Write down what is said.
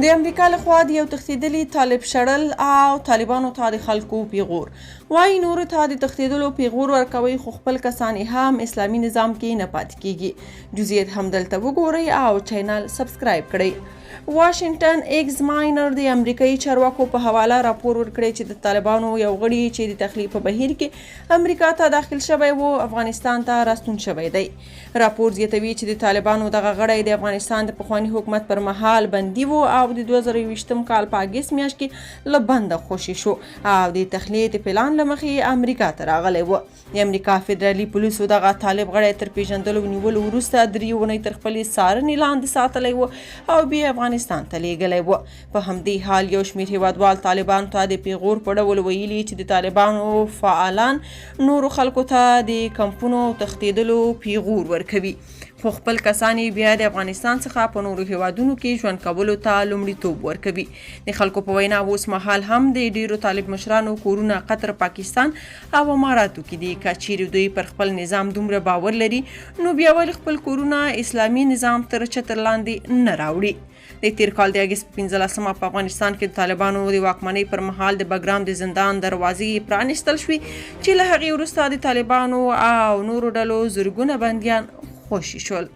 د امریکا لخوا د یو تښتېدلي طالب شړل او طالبانو ته د خلکو پیغور وایي نورو ته د تښتېدلو پیغور ورکوي خو خپل کسان هم اسلامي نظام کې نه پاتې کیږي. جزئیات هم دلته وګورئ او چینل سبسکرایب کړئ. واشنګټن ایگزاماینر د امریکایي چارواکو په حواله راپور ورکړی چې د طالبانو یو غړي چې د تخلیه په بهیر کې امریکا ته داخل شوی و افغانستان ته راستون شوی دی. راپور زیاتوي چې د طالبانو دغه غړی د افغانستان د پخواني حکومت پر مهال بندي و او د 2020 کال په اګست میاشت کې له بنده خوشي شو او د تخلیه د پلان له مخې امریکا ته راغلی و. د امریکا فدرالي پولیسو دغه طالب غړی تر پیژندلو نیولو وروسته 3 اونۍ تر خپلې څارنې لاندې ساتلی و او بیا افغانستان ته لیږلی و. په همدې حال یو شمېر هیوادوال طالبانو ته د پیغور په ډول ویلي چې د طالبانو فعالان نورو خلکو ته د کمپونو تښتېدلو پیغور ورکوي خو خپل کسان بیا د افغانستان څخه په نورو هیوادونو کې ژوند کولو ته لومړیتوب ورکوي. د خلکو په وینا اوس مهال هم د ډیرو طالب مشرانو کورونه قطر، پاکستان او اماراتو کې دي. که چیرې دوی پر خپل نظام دومره باور لري نو بیا ولې خپل کورونه اسلامي نظام تر چتر لاندې نه راوړي. د تیر کال د اګست 15 په افغانستان کې د طالبانو د واکمنۍ پر مهال د بګرام د زندان دروازې پرانیستل شوې چې له هغې وروسته د طالبانو او نورو ډلو زرګونه بندیان خوشي شول.